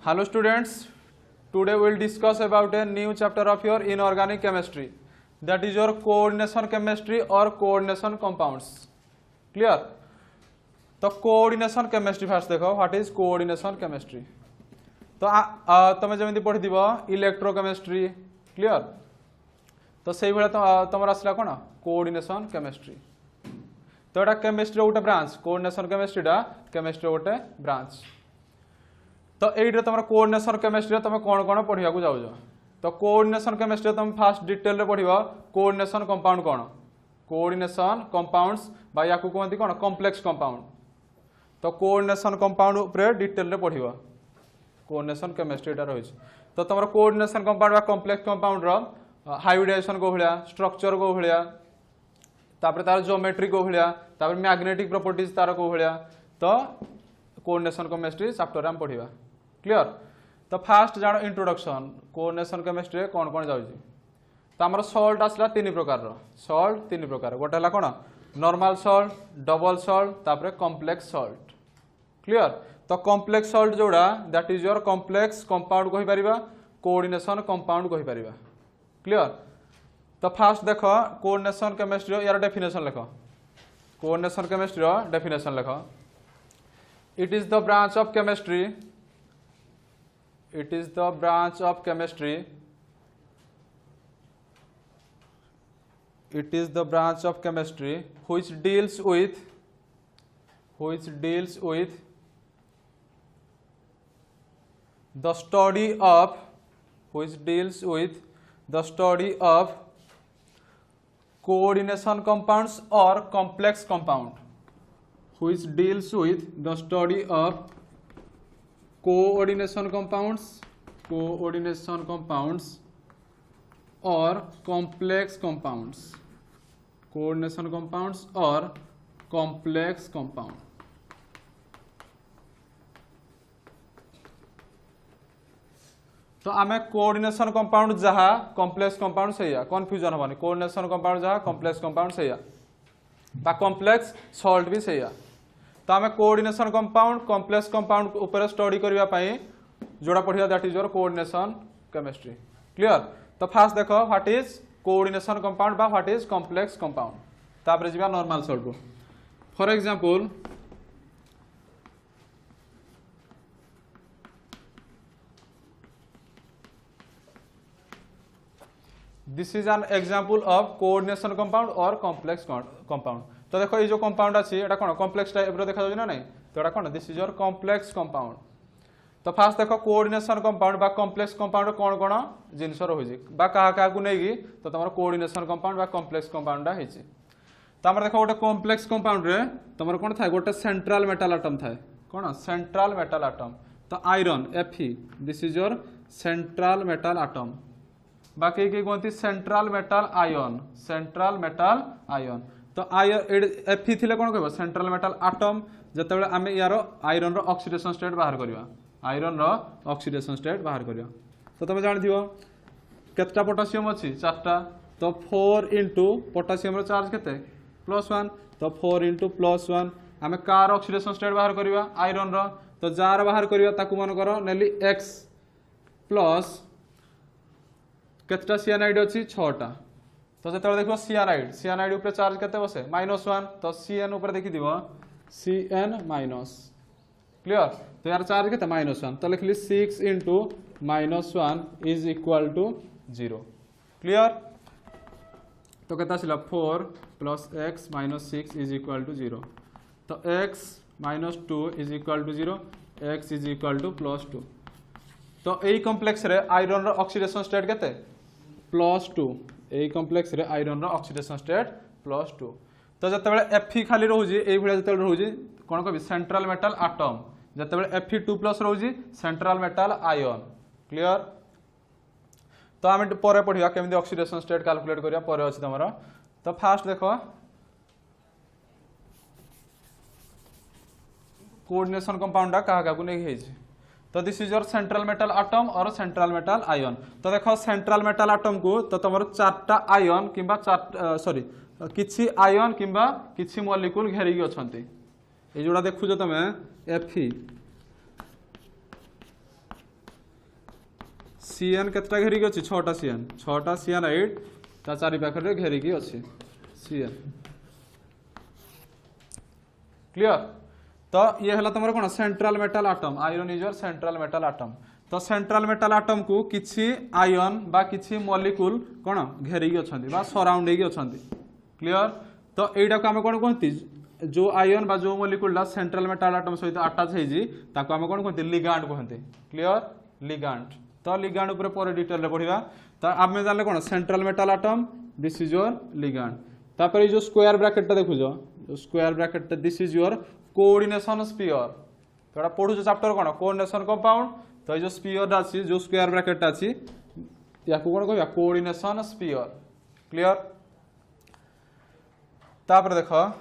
Hello students, today we will discuss about a new chapter of your inorganic chemistry, that is your coordination chemistry or coordination compounds. Clear? तो coordination chemistry first देखो, what is coordination chemistry? तो तुम जमी पढ़ी electrochemistry clear तो से तुम आसला कौन कोऑर्डिनेशन केमिस्ट्री तो यहाँ केमिस्ट्री गोटे ब्रांच कोऑर्डिनेशन केमिस्ट्रीटा केमिस्ट्री गोटे ब्रांच तो ये तुम कोऑर्डिनेशन केमिस्ट्री तुम कौन कौन पढ़ा जाऊज तो कोऑर्डिनेशन केमिस्ट्री तुम फास्ट डिटेल रे पढ़ कोऑर्डिनेशन कंपाउंड कौन कोऑर्डिनेशन कंपाउंड्स बा या कहते कौन कॉम्प्लेक्स कंपाउंड तो कोऑर्डिनेशन कंपाउंड उपर डिटेल रे पढ़ कोऑर्डिनेशन केमिस्ट्री रही तो तुम coordination compound complex compound hybridization को भाया स्ट्रक्चर को भाया तार ज्योमेट्री को भाया मैग्नेटिक प्रॉपर्टीज तार को भाया तो कोऑर्डिनेशन केमिस्ट्री चैप्टर हम पढ़ा क्लियर तो फास्ट जान इंट्रोडक्शन कोऑर्डिनेशन केमिस्ट्री कौन कौन जाऊँ तो आम सल्ट आसला तीन प्रकार सल्ट तीन प्रकार गोटे है कौन नॉर्मल सल्ट डबल सल्ट तापर कॉम्प्लेक्स सल्ट क्लियर तो कॉम्प्लेक्स सल्ट जोड़ा that is your complex compound कहि परिबा कोऑर्डिनेशन कंपाउंड कहि परिबा क्लियर तो फास्ट देख कोऑर्डिनेशन केमिस्ट्री यार डेफिनेशन लिख कोऑर्डिनेशन केमिस्ट्री डेफिनेशन लिख it is the branch of chemistry it is the branch of chemistry it is the branch of chemistry which deals with the study of coordination compounds or complex compound which deals with the study of coordination compounds or complex compounds coordination compounds or complex compound तो आमे coordination compound जहा complex compound सैया confusion हमानी coordination compound जहा complex compound सैया बा complex salt भी सैया तो आमे कोऑर्डिनेशन कंपाउंड कॉम्प्लेक्स कंपाउंड ऊपर स्टडी करबा पई जोड़ा पढ़िया that is your coordination chemistry clear तो फास्ट देख व्हाट इज कोऑर्डिनेशन कंपाउंड बा व्हाट इज कॉम्प्लेक्स कंपाउंड तापर जिबा नॉर्मल सॉल्ट को for example this is an example of coordination compound और कॉम्प्लेक्स कंपाउंड तो देखो ये जो कंपाउंड अछि एटा कोन कॉम्प्लेक्स टाइप रो देखा जाउ ना नहीं तो एटा कोन this is your complex compound तो फास्ट देख कोऑर्डिनेशन कंपाउंड बा कॉम्प्लेक्स कंपाउंड कौन कौन जिनस रही क्या को नहीं तो तुम कोऑर्डिनेशन कंपाउंड बा कॉम्प्लेक्स कंपाउंड तो आम देख गोटे कॉम्प्लेक्स कंपाउंड रे तुम कौन था गोटे सेंट्रल मेटल आटम था कौन सेंट्रल मेटल आटम तो iron Fe this is your central metal atom बाकी कहते सेंट्रल मेटल आयन तो Fe थी कौन कह सेंट्रल मेटल आटम जिते आम यार आयरन ऑक्सीडेशन स्टेट बाहर करवा आयरन ऑक्सीडेशन स्टेट बाहर करिया तो तुम जान दियो केतटा पोटासियम अच्छी चारटा तो 4 इंटू पोटासियम रो चार्ज केते +1 तो 4 इंटू +1 आम कार ऑक्सीडेशन स्टेट बाहर करिया आयरन रो तो जार बाहर करिया ताकू मन कर नेली x प्लस केतटा सियानाइड अच्छी 6टा तो जते देखो सियानाइड ऊपर चार्ज केते बसे -1 तो Cn ऊपर देखि दिबो Cn- क्लियर तो यार चार्ज के -1 तो लिखली 6 into -1 is equal to 0 clear तो कहता 4 plus x minus 6 is equal to 0 तो x minus 2 is equal to 0 x is equal to +2 तो यही कॉम्प्लेक्स रे आयरन रो ऑक्सीडेशन स्टेट केते +2 यही कॉम्प्लेक्स रे आयरन रो ऑक्सीडेशन स्टेट +2 तो जते Fe खाली रहउजी एई भलिया जते रहउजी कोन कहबी सेंट्रल मेटल आटम जते Fe2+ रोजी सेंट्रल मेटल आयन क्लियर तो आम पर पढ़ा केमी ऑक्सीडेशन स्टेट कैलकुलेट करिया परे अछि तमरा तो फास्ट देखो कोऑर्डिनेशन कंपाउंड क्या नहीं तो this is your central metal atom और सेंट्रल मेटल आयन तो देखो सेंट्रल मेटल आटम को तो तुम 4टा आयन किंबा सॉरी किछि आयन किंबा किछि मॉलिक्यूल घेरिकी अछंती ये जोड़ा देखुछ तुम Fe सीएन केतटा घेरिकी अछि 6टा सीएन 6टा सियानाइड ता चारि पाखरे घेरिकी अछि सीएन क्लियर। तो ये हला तुमर कोन central metal atom iron is your central metal atom. तो सेंट्रल मेटल आटम को किछि आयन बा किछि मॉलिक्यूल कोन घेरिकी अछंती बा सराउंडिंग अछंती क्लियर। तो एटा को हम कोन कहंती जो आयन बा जो मॉलिक्यूल ला सेंट्रल मेटल आटम सहित अटैच हेजी ताको हम कोन कहंती लिगांड कहंती क्लियर लिगांड। तो लिगांड ऊपर पर डिटेल रे पढिबा। तो आमे जानले कोन central metal atom this is your ligand. तापर जो स्क्वायर ब्रैकेट ता देखुजो जो square bracket this is your coordination sphere. तो एटा पढु जो चैप्टर कोन कोऑर्डिनेशन कंपाउंड। तो जो स्फीयर अछि जो स्क्वायर ब्रैकेट अछि याको कोन कहबा कोऑर्डिनेशन स्फीयर क्लियर। तापर देखो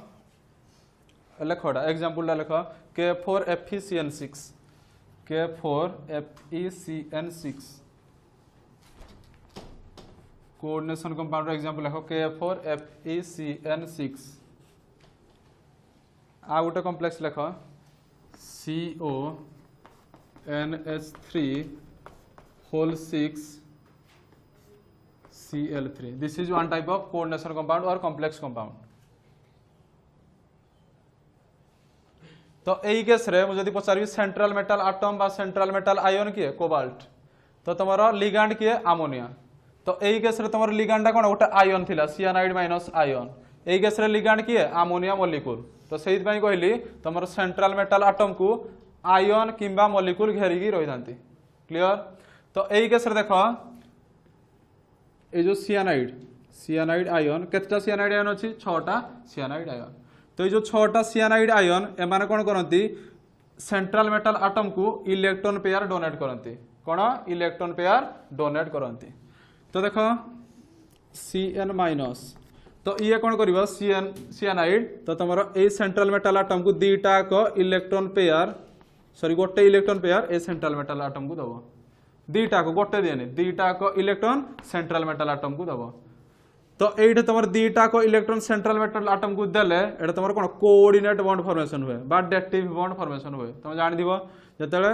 लेखोडा एग्जांपल ला लेखो K4FeCN6 K4FeCN6 coordination compound example लेखो K4FeCN6 आ गोटे कॉम्प्लेक्स लेखो CONH3 whole 6 Cl3 this is one type of coordination compound or complex compound। तो यही केस रे मुझे पचारि सेंट्रल मेटल आटम बा सेंट्रल मेटल आयन किए कोबाल्ट। तो तुम लिगांड किए अमोनिया। तो यही केस रे तुम लिगांड कोन गोटे आयन थिला सियानाइड माइनस आयन यही केस रे लिगांड किए अमोनिया मॉलिक्यूल। तो सेहित पई कहली तुम सेंट्रल मेटल आटम को आयन किंबा मॉलिक्यूल घेरिकी रही थांती क्लियर। तो यही केस रे देखो ए जो सियानाइड आयन केतटा सियानाइड आयन अछि 6टा सियानाइड आयन। तो ये जो 6टा सियानाइड आयन एमाने कोन करंती सेंट्रल मेटल आटम को इलेक्ट्रॉन पेयर डोनेट करंती कोन इलेक्ट्रॉन पेयर डोनेट करंती। तो देखो Cn माइनस तो ये कोन करबो सियानाइड। तो तुमरो ए सेंट्रल मेटल आटम को दीटा को इलेक्ट्रॉन पेयर सॉरी गोटे इलेक्ट्रॉन पेयर ए सेंट्रल मेटल आटम को दबो दीटा को गोटे देनी दीटा को इलेक्ट्रॉन सेंट्रल मेटल आटम को दबो। तो ये तुम दीटा को इलेक्ट्रॉन सेंट्रल मेटल आटम को देले एटा तुम कोन कोऑर्डिनेट बॉन्ड फॉर्मेशन हुए बा डेटिव बॉन्ड फॉर्मेशन हुए। तुम जानि दिबो जतले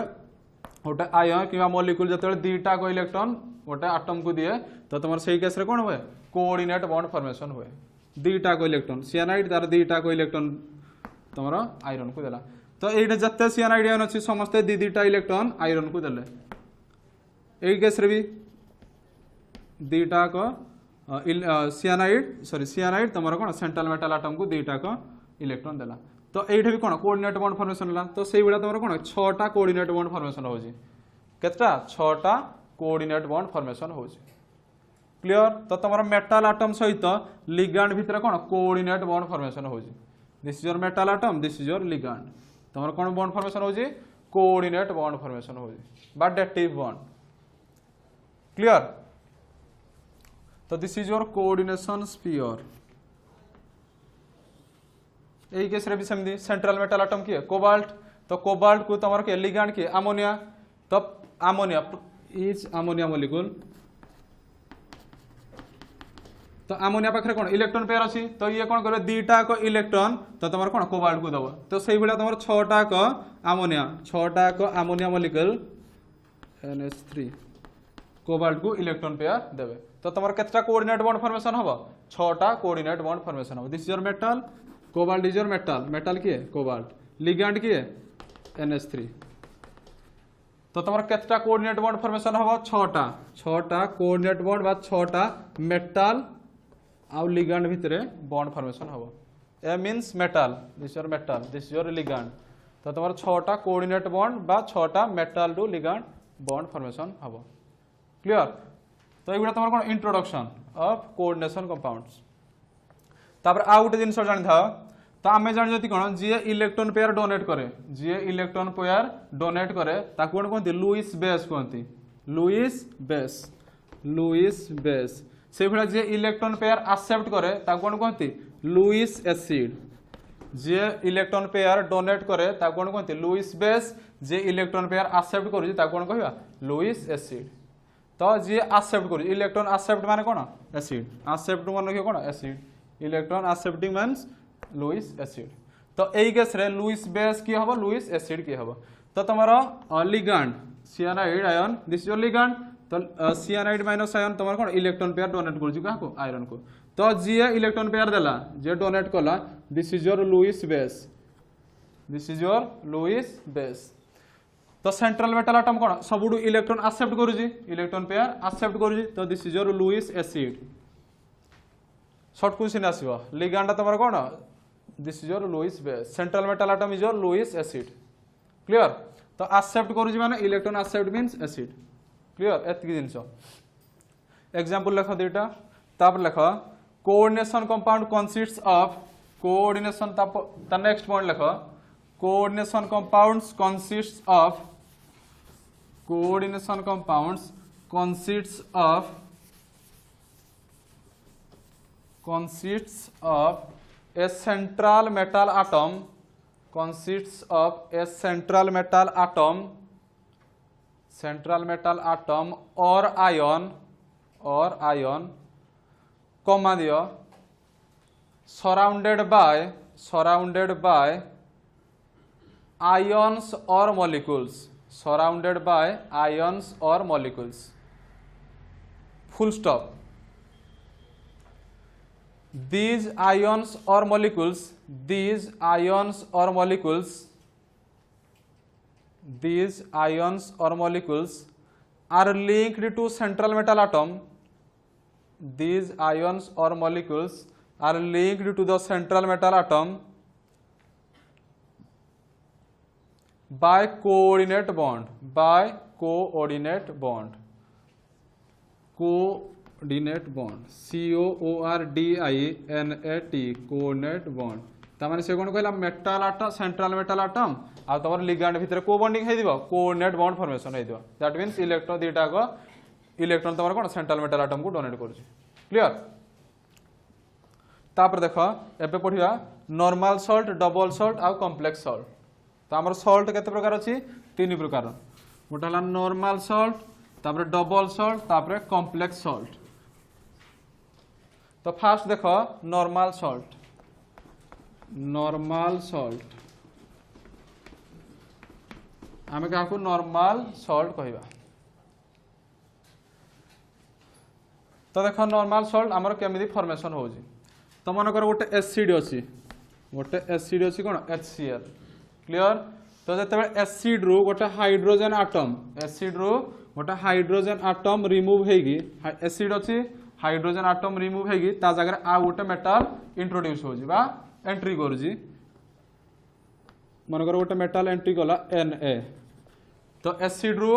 गोटे आयन किबा मॉलिक्यूल जतले दीटा को इलेक्ट्रॉन गोटे आटम को दिए तो तुम सही केस रे कोन हुए कोऑर्डिनेट बॉन्ड फॉर्मेशन हुए दीटा को इलेक्ट्रॉन सियानाइड तार दीटा को इलेक्ट्रॉन तुम आयरन को देला। तो ये जत्ते सियानाइड आयन अछि समस्त दीटा इलेक्ट्रॉन आयरन को देले एई केस रे भी दीटा को सियानाइड तुम कौन सेंट्रल मेटल आटम को दीटा को इलेक्ट्रॉन देला। तो ये भी कौन कोऑर्डिनेट बॉन्ड फॉर्मेशन होला। तो से भाया तुम कौन 6टा कोऑर्डिनेट बॉन्ड फॉर्मेशन होजी केतटा 6टा कोऑर्डिनेट बॉन्ड फॉर्मेशन होजी क्लियर। तो तुम मेटल आटम सहित लिगांड भितर कौन कोऑर्डिनेट बॉन्ड फॉर्मेशन होजी this is your metal atom this is your ligand. तुम कौन बॉन्ड फॉर्मेशन होजी कोऑर्डिनेट बॉन्ड फॉर्मेशन होजी बा डेटिव बॉन्ड क्लियर। तो this is your coordination sphere. यही केस रे भी सेमदी सेंट्रल मेटल आटम किए कोबाल्ट। तो कोबाल्ट को तुम के लिगांड किए अमोनिया। तो अमोनिया इज अमोनिया मॉलिक्यूल। तो अमोनिया पाखरे कोन इलेक्ट्रॉन पेयर अछि। तो ये कोन करे दीटा को इलेक्ट्रॉन तो तुम कोन कोबाल्ट को दबो। तो सही भला तुम 6टा को अमोनिया मॉलिक्यूल NH3 कोबाल्ट को इलेक्ट्रॉन पेयर देबे। तो तुम केतटा कोऑर्डिनेट बॉन्ड फॉर्मेशन होबो 6टा कोऑर्डिनेट बॉन्ड फॉर्मेशन होबो। This is your metal cobalt is your metal किए कोबाल्ट लिगैंड किए NH3। तो तुम केतटा कोऑर्डिनेट बॉन्ड फॉर्मेशन होबो 6टा कोऑर्डिनेट बॉन्ड बा 6टा मेटल आ लिगैंड भितरे बॉन्ड फॉर्मेशन होबो। ए means metal this is your ligand. तो तुम 6टा कोऑर्डिनेट बॉन्ड बा 6टा metal to ligand bond formation होबो क्लियर। तो ये तुम कौन इंट्रोडक्शन ऑफ कोऑर्डिनेशन कंपाउंड्स। तापर आ गोटे जिन जानी था तो आम जानी कौन जी इलेक्ट्रॉन पेयर डोनेट करे ताको कौन कहते लुईस बेस कहते लुईस बेस से भाया जी इलेक्ट्रॉन पेयर एक्सेप्ट करे ताको कौन कहते लुईस एसिड जे इलेक्ट्रॉन पेयर डोनेट करे ताको कौन कहते लुईस बेस जे इलेक्ट्रॉन पेयर एक्सेप्ट करूँ ताको कौन कहबा लुईस एसिड। तो जी एक्सेप्ट करूँ इलेक्ट्रॉन एक्सेप्ट माने कौन एसिड एक्सेप्ट मन रखियो कौन acid electron accepting means Lewis acid. तो यही केस रे लुईस बेस की हबो लुईस एसिड की हबो। तो तुम्हारा ligand cyanide ion this your ligand. तो सियानाइड माइनस आयन तुम कौन इलेक्ट्रॉन पेयर डोनेट कर आयरन को तो जी इलेक्ट्रॉन पेयर देला जे डोनेट कला this is your Lewis base this is your Lewis base तो सेंट्रल मेटल आटम कौन सब इलेक्ट्रॉन एक्सेप्ट करुची इलेक्ट्रॉन पेयर एक्सेप्ट करुची तो this is your Lewis acid short question आसीबो लिगैंड तुम कौन this is your Lewis base central metal atom is your Lewis acid clear तो एक्सेप्ट करुची माने electron accept means acid clear एतकी जिंस एग्जांपल लिख दुईटा तापर लिख coordination compound consists of coordination ता नेक्स्ट पॉइंट लिख coordination compounds consists of coordination compounds consists of a central metal atom or ion comma दियो surrounded by ions or molecules full stop these ions or molecules are linked to central metal atom these ions or molecules are linked to the central metal atom by coordinate bond coordinate bond COORDINAT coordinate bond तामाने से कोन कहला metal atom central metal atom आ तमर ligand भीतर को bonding हे दिबो coordinate bond formation हे दिबो दैट मींस इलेक्ट्रॉन दीटा को इलेक्ट्रॉन तमर कोन सेंट्रल मेटल आटम को डोनेट करछि क्लियर तापर देखो एबे पढिया नॉर्मल सॉल्ट डबल सॉल्ट आ कॉम्प्लेक्स सॉल्ट तो आमर सॉल्ट केते प्रकार अछि तीन प्रकार गोटा हला नॉर्मल सॉल्ट तापर डबल सॉल्ट तापर कॉम्प्लेक्स सॉल्ट तो फास्ट देखो नॉर्मल सॉल्ट आमे का को नॉर्मल सॉल्ट कहबा तो देखो नॉर्मल सॉल्ट आमर केमिति फॉर्मेशन होउची तो मन कर गोटे एसिड अछि कोन HCl क्लियर तो जते एसिड रो गोटे हाइड्रोजन आटम रिमूव हेगी एसिड अछि हाइड्रोजन आटम रिमूव हेगी ता जगह आ गोटे मेटल इंट्रोड्यूस होजी बा एंट्री करूजी मनकर गोटे मेटल एंट्री गला Na तो एसिड रो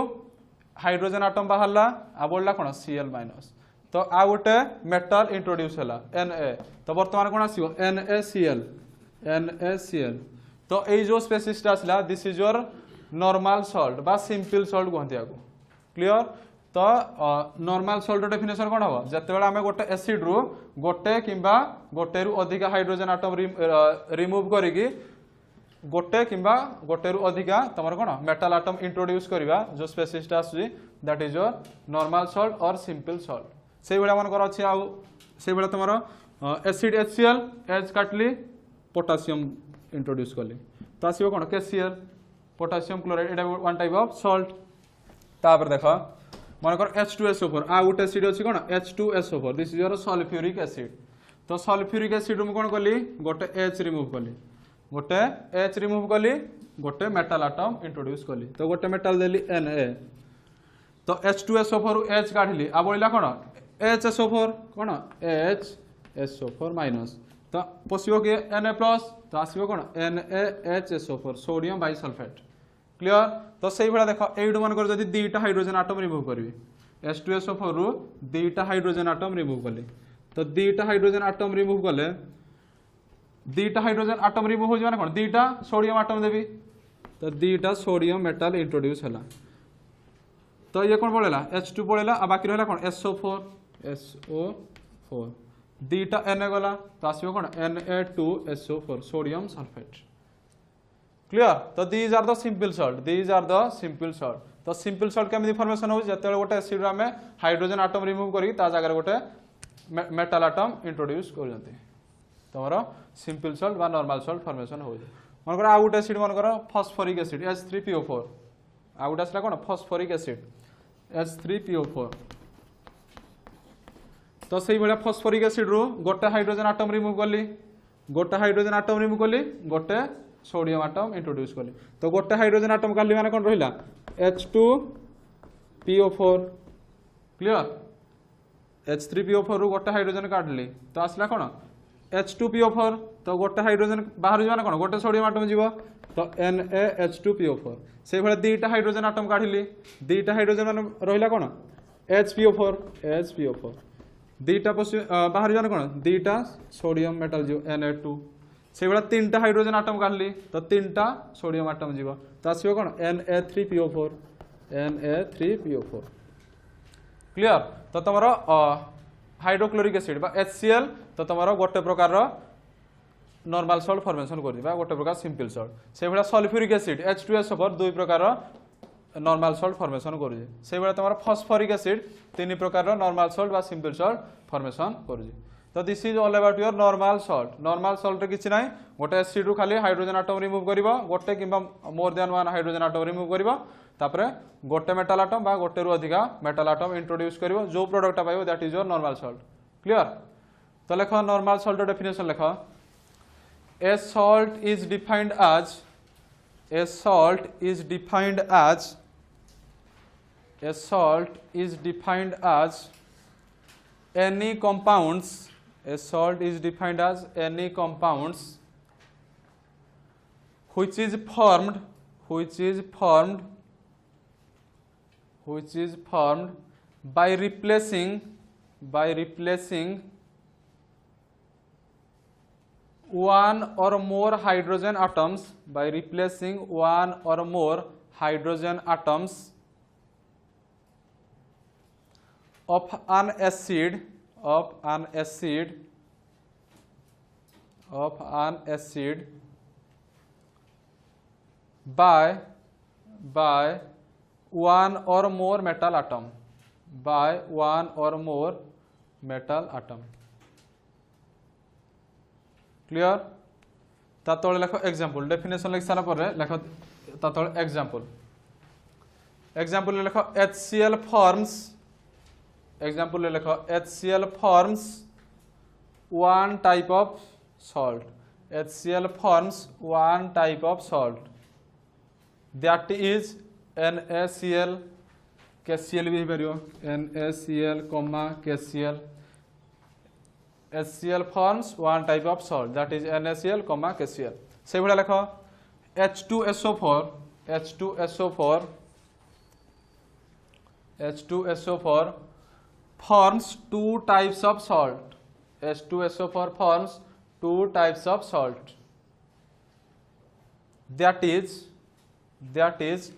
हाइड्रोजन आटम बाहरला आ बोलला कोन Cl- तो आ गोटे मेटल इंट्रोड्यूस हला Na तो वर्तमान कोन आसीबो NaCl तो ये जो स्पेसिस्ट आसला this is your normal salt बा सिंपल सॉल्ट कहते हैं क्लियर तो नॉर्मल सॉल्ट डेफिनेशन कौन हम जिते बड़े आम गोटे एसिड रू गोटे किंबा गोटे रु अधिका हाइड्रोजन आटम रिमूव करिकी गोटे किंबा गोटे रु अधिका तुम कौन मेटल आटम इंट्रोड्यूस करवा जो स्पेसिस्ट आसुची that is your normal salt और सिंपल सॉल्ट से भाया मनकर अच्छी आउ से भाया तुम एसिड HCl एच काटली पोटासियम इंट्रोड्यूस कली तो आसो कौन KCl potassium chloride Etah one type of salt तापर देख मनकर H2SO4 आ गोटे एसिड अछि कोन H2SO4 this is your sulphuric acid तो सल्फ्यूरिक एसिड मु कोन कली गोटे H रिमूव कली गोटे मेटल आटम इंट्रोड्यूस कली तो गोटे मेटल देली Na तो H2SO4 H काढली आ बोलिला कोन HSO4 कोन HSO4 माइनस तो पसिबो के Na प्लस तो आसीबो कोन NaHSO4 सोडियम बाइसल्फेट क्लियर तो सही भाया देख एडू मन कर जदि दुईटा हाइड्रोजन आटम रिमूव करी H2SO4 रु दुईटा हाइड्रोजन आटम रिमूव कले तो दुईटा हाइड्रोजन आटम रिमूव कले दुईटा हाइड्रोजन आटम रिमूव हो जाने कोन दुईटा सोडियम आटम देबी तो दुईटा सोडियम मेटल इंट्रोड्यूस हला तो ये कोन पड़ेला H2 पड़ेला आ बाकी रहला कोन SO4 दुईटा Na गला तो आसीबो कोन Na2SO4 सोडियम सल्फेट क्लियर तो these are the simple salt तो सिंपल सॉल्ट केमिति फॉर्मेशन हो जते गोटे एसिड में हाइड्रोजन आटम रिमूव करी ता जगह गोटे मेटल आटम इंट्रोड्यूस कर जंती तमरो सिंपल सॉल्ट बा नॉर्मल सॉल्ट फॉर्मेशन हो मनकर आ गोटे एसिड मनकर फास्फोरिक एसिड H3PO4 आ गोटे असला कोन फास्फोरिक एसिड H3PO4 तो से भाया फॉस्फोरिक एसिड रु गोटे हाइड्रोजन आटम रिमूव कली गोटे हाइड्रोजन आटम रिमूव कली गोटे सोडियम आटम इंट्रोड्यूस कली तो गोटे हाइड्रोजन आटम काली माने कोन रहिला H2PO4 क्लियर H3PO4 रु गोटे हाइड्रोजन काटली तो आसला कोन H2PO4 तो गोटे हाइड्रोजन बाहर जाना कोन गोटे सोडियम आटम जीव तो NaH2PO4 से भाया दीटा हाइड्रोजन आटम काढिली दीटा हाइड्रोजन माने रहिला कोन HPO4 दीटा बाहर जाना कोन दीटा सोडियम मेटल जीव Na2 से भाया तीनटा हाइड्रोजन आटम काढली तो तीनटा सोडियम आटम जीव तो आसीबो कोन Na3PO4 क्लियर तो तमरो हाइड्रोक्लोरिक एसिड बा HCl तो तमरो गोटे प्रकार नॉर्मल सॉल्ट फॉर्मेशन कर दिबा गोटे प्रकार सिंपल सॉल्ट से भाया सल्फ्यूरिक एसिड H2SO4 दुई प्रकार नॉर्मल सॉल्ट फॉर्मेशन करूजे से भाया तमरो फॉस्फोरिक एसिड तीन प्रकार नॉर्मल सॉल्ट बा सिंपल सॉल्ट फॉर्मेशन करूजे तो this is all about your normal salt रे किछि नाही गोटे एसिड रु खाली हाइड्रोजन आटम रिमूव करबो गोटे किबा more than one hydrogen atom remove करबो तापरे गोटे मेटल आटम बा गोटे रु अधिका मेटल आटम इंट्रोड्यूस करबो जो प्रोडक्ट पाइबो that is your normal salt clear तो लेखो नॉर्मल सॉल्ट डेफिनेशन लेखो A salt is defined as any compounds which is formed by replacing one or more hydrogen atoms of an acid by one or more metal atom clear तातळे लेखो example definition लिख सारा पर लेखो तातळे example लेखो HCl forms one type of salt that is NaCl KCl भी परियो NaCl, KCl HCl forms one type of salt that is NaCl, KCl से भला लिखो H2SO4 forms two types of salt that is NaHSO4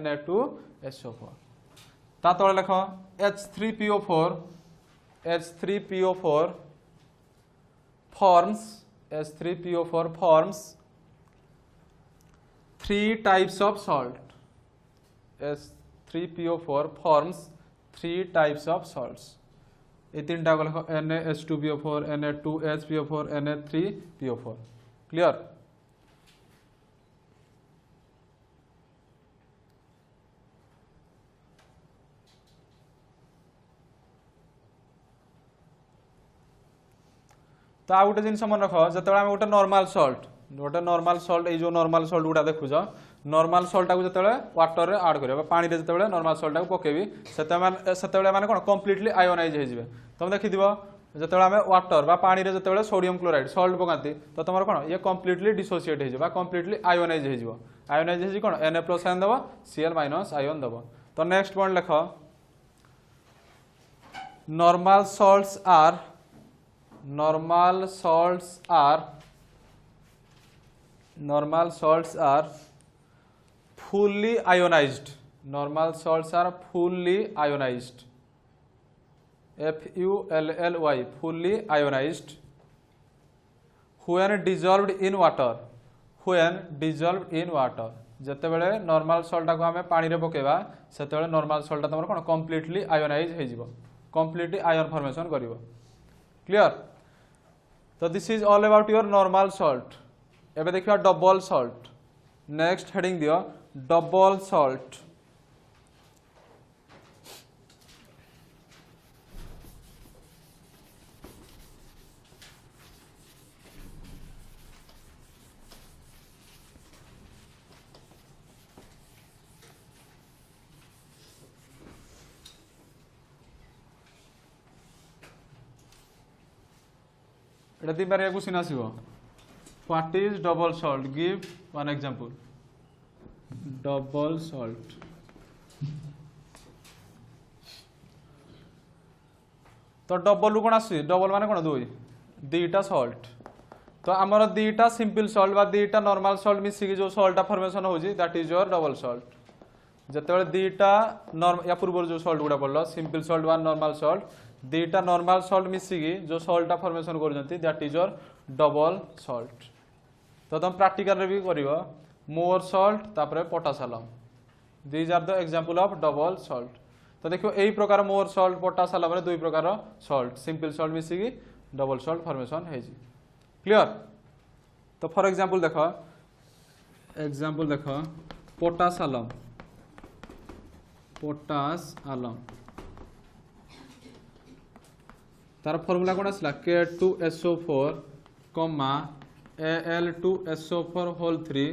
Na2SO4 ता तळे लिखो H3PO4 forms three types of salt H3PO4 forms three types of salts ये तीनटा को लिखो NaH2PO4 Na2HPO4 Na3PO4 क्लियर तो आ गोटे जिन मन रख जो गोटे नॉर्मल सॉल्ट ये जो नॉर्मल सॉल्ट गुड़ा देखुच नॉर्मल सॉल्ट को जो वाटर रे ऐड करियो पानी रे जो नॉर्मल सॉल्ट को पकेबी सेते माने कोन कंप्लीटली आयोनाइज हो जिवे तुम देखिदिबो जो आम वाटर बा पानी रे जो सोडियम क्लोराइड सॉल्ट पकाती तो तुम कौन ये कंप्लीटली डिसोसिएट हो कंप्लीटली आयोनाइज हो आयोनाइज कौन Na+ आयन दब Cl- आयन दब तो नेक्स्ट पॉइंट लिख normal salts are fully ionized FULLY fully ionized when dissolved in water जते बेले नॉर्मल सॉल्ट को आमे पानी रे पकेबा सेते बेले नॉर्मल सॉल्ट तमर कोन कंप्लीटली आयोनाइज हे जिवो कंप्लीटली आयन फॉर्मेशन करिवो क्लियर तो तो this is all about your normal salt. एबे देखिया डबल सॉल्ट। नेक्स्ट हेडिंग दियो डबल सॉल्ट। এটা ଦି ବାରିଆ क्वेश्चन आसीबो। What is double salt? Give one example. Double salt तो डबल कोन आसी? डबल माने कोन? दुई दीटा सॉल्ट। तो आमर दीटा सिंपल सॉल्ट बा दीटा नॉर्मल सॉल्ट मिसिकी जो सॉल्ट फॉर्मेशन होजी that is your double salt. जतेबेले दीटा या पूर्व जो सॉल्ट गुडा पड़लो सिंपल सॉल्ट बा नॉर्मल सॉल्ट दीटा नॉर्मल सॉल्ट मिसिकी जो सॉल्ट फॉर्मेशन करजंती that is your double salt. तो तुम प्रैक्टिकल रे भी करिवो मोर सॉल्ट तापरे potash alum. These are the example of double salt. तो देखो एई प्रकार मोर सॉल्ट पोटासालम रे दुई प्रकार सॉल्ट सिंपल सॉल्ट मिसिकी डबल सॉल्ट फॉर्मेशन हेजी। क्लियर? तो फॉर एग्जांपल देखो पोटासालम पोटासालम तार फॉर्मूला कोन आसला K2SO4 Al2SO4 whole 3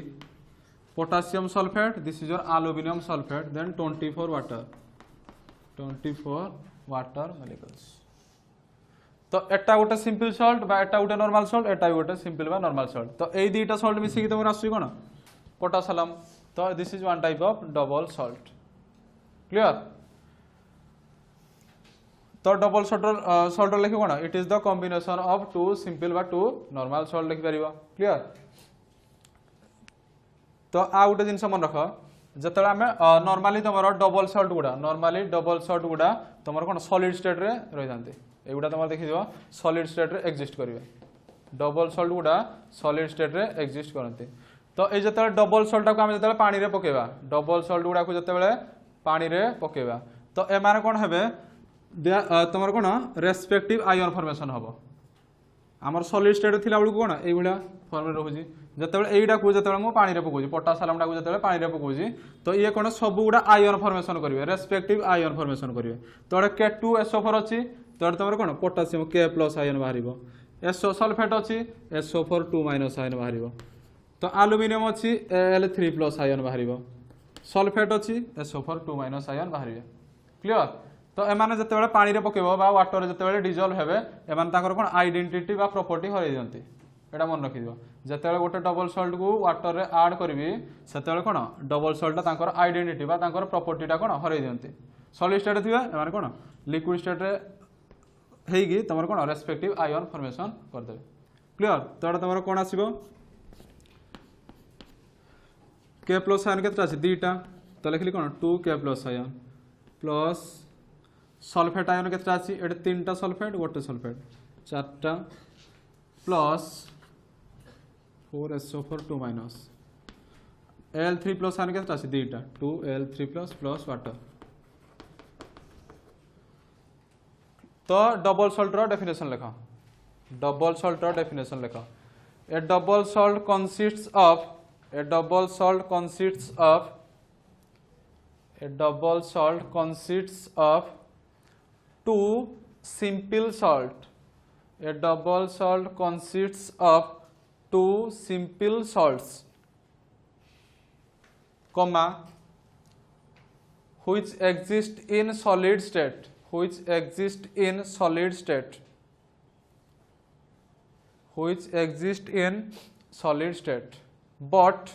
potassium sulfate this is your aluminum sulfate then 24 water molecules। तो एटा गोटे सिंपल सॉल्ट बा एटा गोटे नॉर्मल सॉल्ट एटा गोटे सिंपल बा नॉर्मल सॉल्ट। तो एई दुईटा सॉल्ट मिसिकी तुम आसुई कोन पोटासालम। तो this is one type of double salt. Clear? तो डबल सॉल्ट लिखि कोन it is the combination of two simple बा टू नॉर्मल सॉल्ट लिखि परिबा। क्लियर? तो आ गोटे जिनस मन रख जतले आमे नॉर्मली तमरो डबल सॉल्ट गुडा तमरो कोन सॉलिड स्टेट रे रहि जानते एगुडा तमरो देखि दियो सॉलिड स्टेट रे एग्जिस्ट करिवे। डबल सॉल्ट गुडा सॉलिड स्टेट रे एग्जिस्ट करते। तो ए जतले डबल सॉल्ट को आमे जतले पानी रे पकेबा डबल सॉल्ट गुडा को जतले पानी रे पकेबा तो ए माने कोन हेबे तुम कौन रेस्पेक्टिव आयन फॉर्मेशन हम आमर सॉलिड स्टेट थिला बेलू कौन ये फॉर्म रोचे जितेबाला यहीटा को जो मुझे पानी पकाऊँ पोटासालम टाक जो पानी पकाऊँ तो ये कौन सब गुड़ा आयन फॉर्मेशन करेंगे रेस्पेक्टिव आयन फॉर्मेशन करेंगे। तो K2SO4 अच्छी तो तुम कौन पोटासियम K+ आयन बाहर SO सल्फेट अच्छी SO4 2- आयन बाहर। तो एल्युमिनियम अच्छी Al3+ आयन बाहर सल्फेट अच्छी SO4 2- आयन बाहर। क्लियर? तो एमाने जतेबेले पानी रे पकेबो बा वाटर जतेबेले डिजॉल्व हेबे एमाने ताकर कोन आइडेंटिटी बा प्रॉपर्टी हरै दियंती एटा मन रखि दियो। जतेबेले गोटे डबल सॉल्ट को वाटर रे ऐड करबी सेतेबेले कोन डबल सॉल्ट ताकर आइडेंटिटी बा ताकर प्रॉपर्टीटा कोन हरै दियंती। सॉलिड स्टेट थिबा एमाने कोन लिक्विड स्टेट रे हेगी तमर कोन रेस्पेक्टिव आयन फॉर्मेशन कर देबे। क्लियर? तो एटा तमर कोन आसीबो K+ आयन केतरा अछि दीटा तो लिखली कोन 2K+ ion plus sulphate ion केतरा अछि एटे तीनटा सल्फेट गोटे सल्फेट चारटा प्लस 4SO4 2- Al3+ आयन केतरा अछि दीटा 2Al3+ प्लस वाटर। तो डबल सॉल्ट रो डेफिनेशन लिखा डबल सॉल्ट रो डेफिनेशन लिखा a double salt consists of two simple salt. A double salt consists of two simple salts, comma, which exist in solid state, but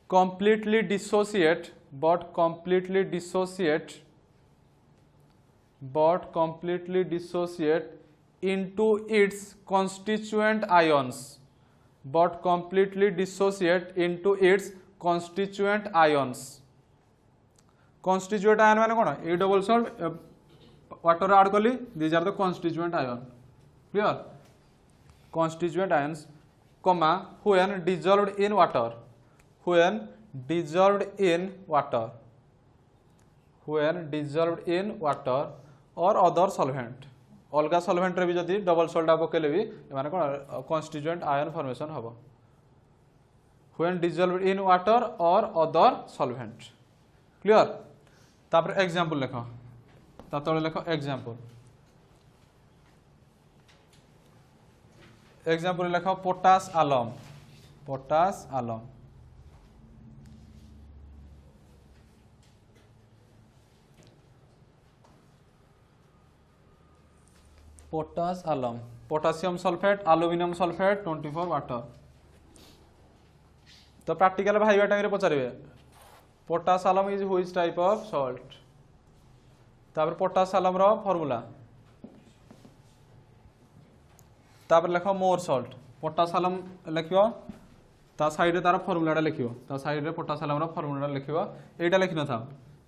completely dissociate into its constituent ions constituent ion माने कोन ए double salt water add करली these are the constituent ion। Clear? constituent ions comma when dissolved in water or other solvent अलग सल्भेंट रे भी जदि double Salt पकेले भी माने कोन कन्स्टिट्यूएंट आयन फॉर्मेशन हबो व्हेन डिजॉल्व्ड इन वाटर और अदर सल्भेंट क्लियर तापर एग्जांपल लेखो ता तळे लेखो एग्जांपल लेखो potash alum potash alum potash alum potassium sulphate aluminium sulphate 24 water तो प्रैक्टिकल भाईवा टाइम रे पचारे potash alum is which type of salt तापर पोटास आलम रो फार्मूला तापर लिखो मोर सॉल्ट पोटास आलम लिखियो ता साइड रे तार फार्मूलाटा लिखियो ता साइड रे पोटास आलम रो फार्मूलाटा लिखियो एटा लिखिन था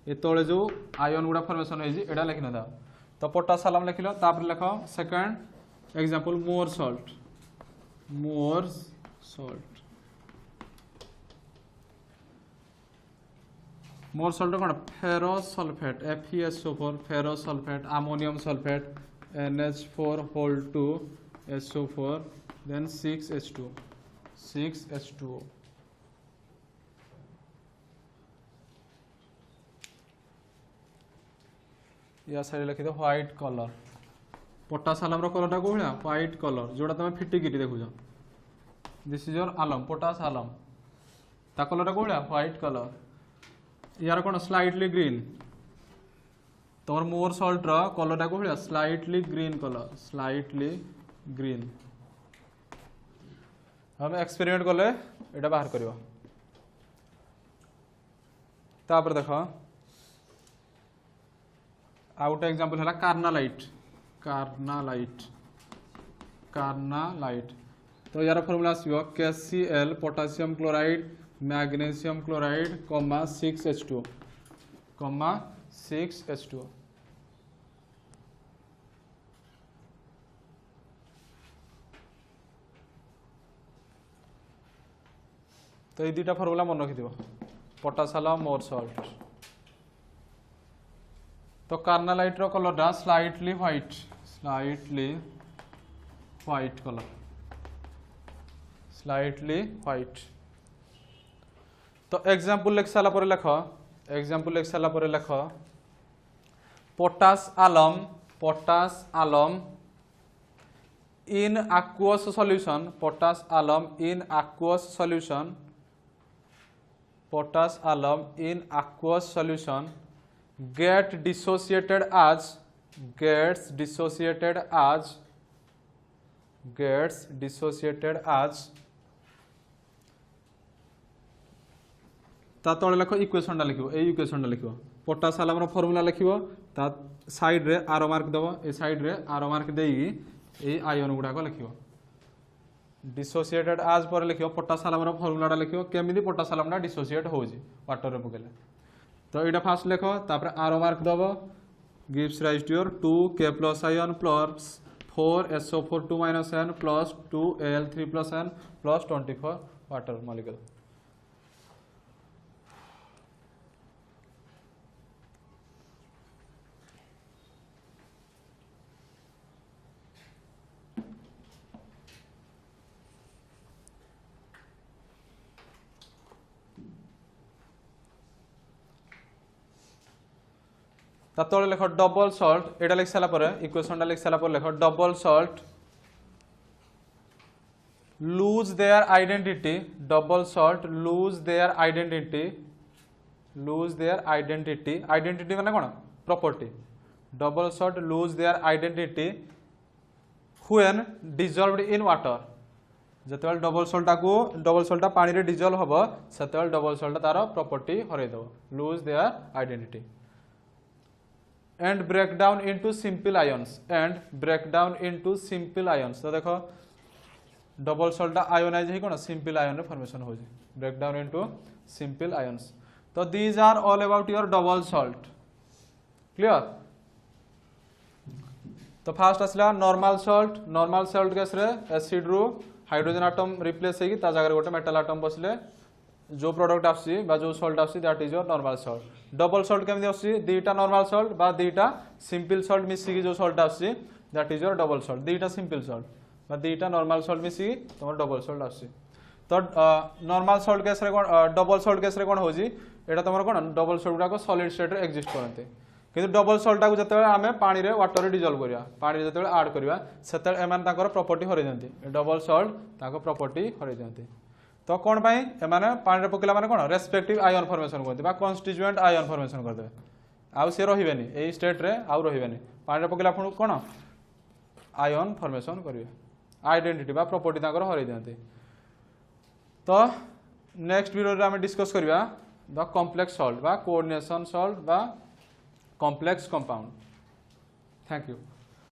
ए तळे जो आयन गुडा फॉर्मेशन होई जी एटा लिखिन था तो पोटास आलम लिखिलो तापर लिखो second example Mohr salt Mohr salt कोन ferrous sulphate FeSO4 ferrous sulphate ammonium sulphate NH4 whole 2 SO4 then 6H2O या साइड लिखि दो व्हाइट कलर पोटास आलम रो कलरटा को भलिया व्हाइट कलर जोटा तमे फिटिकिटी देखुछ this is your alum potash alum ता कलरटा को भलिया व्हाइट कलर यार कोन स्लाइटली ग्रीन तोर मोर सॉल्ट रो कलरटा को भलिया slightly green colour slightly green हम एक्सपेरिमेंट करले एटा बाहर करबो तापर देखो आउट एग्जांपल है कार्नालाइट तो यार फार्मूला आसीबो KCl potassium chloride magnesium chloride 6H2 तो ये दुटा फार्मूला मन रखि दिबो पोटास आलम मोर सॉल्ट तो कार्नालाइट रो colour slightly white colour slightly white तो एग्जांपल लिख साला पर लेख potash alum in aqueous solution gets dissociated as ता तळे लिखो इक्वेशनटा लिखिबो ए इक्वेशनटा लिखिबो पोटास आलम रो फार्मूला लिखिबो ता साइड रे आरो मार्क दबो ए साइड रे आरो मार्क देई ए आयन गुडा को लिखिबो डिसोसिएटेड आज पर लिखिबो पोटास आलम रो फार्मूलाटा लिखिबो केमिति पोटास आलमटा डिसोसिएट होजी वाटर रे पकेले तो एटा फास्ट लिखो तापर आरो मार्क दबो gives rise to your 2K+ ion plus 4SO4 2- N plus 2Al3+ N plus 24 water molecule तले लिख डबल सॉल्ट एटा लिख साला पर इक्वेशनटा लिख साला पर लिख double salt lose their identity identity माने कोन property double salt lose their identity when dissolved in water जतबेल डबल सॉल्टा पानी रे डिसॉल्व होबो सेतबेल डबल सॉल्ट तार प्रॉपर्टी हरै दो lose their identity and break down into simple ions तो देखो डबल सॉल्ट आयोनाइज है कोन सिंपल आयन रे फॉर्मेशन हो जे break down into simple ions तो these are all about your double salt clear तो फास्ट आसला नॉर्मल सॉल्ट केस रे एसिड रो हाइड्रोजन एटम रिप्लेस हेगी ता जगह गोटे मेटल एटम बसले जो प्रोडक्ट आसी बा जो सॉल्ट आसी that is your normal salt double salt केमि आसी दीटा नॉर्मल सॉल्ट बा दीटा सिंपल सॉल्ट मिसी की जो सॉल्ट आसी that is your double salt दुईटा सिंपल सॉल्ट बा दुईटा नॉर्मल सॉल्ट मिसी तुम डबल सॉल्ट आसी तो नॉर्मल सॉल्ट केस रे डबल सॉल्ट केस रे कोन होजी एटा तुम कोन डबल सॉल्ट गुडा सॉलिड स्टेट रे एग्जिस्ट करते किंतु डबल सॉल्ट को जते आमे पानी रे वाटर रे डिजॉल्व करिया पानी रे जते ऐड करिया सेते एमान ताकर प्रॉपर्टी हरै जंती डबल सॉल्ट ताको प्रॉपर्टी हरै जंती तो कोन पई एमाने पानी रे पकेला माने कोन रेस्पेक्टिव आयन फॉर्मेशन करते बा कन्स्टिट्यूएंट आयन फॉर्मेशन करते आउ से रहिबेनी एई स्टेट रे आउ रहिबेनी पानी रे पकेला फुण कोन आयन फॉर्मेशन करिवे आइडेंटिटी बा प्रॉपर्टी ताकर हरै जंती तो नेक्स्ट वीडियो रे हम डिस्कस करिया द कॉम्प्लेक्स सॉल्ट बा कोऑर्डिनेशन सॉल्ट बा complex compound. Thank you.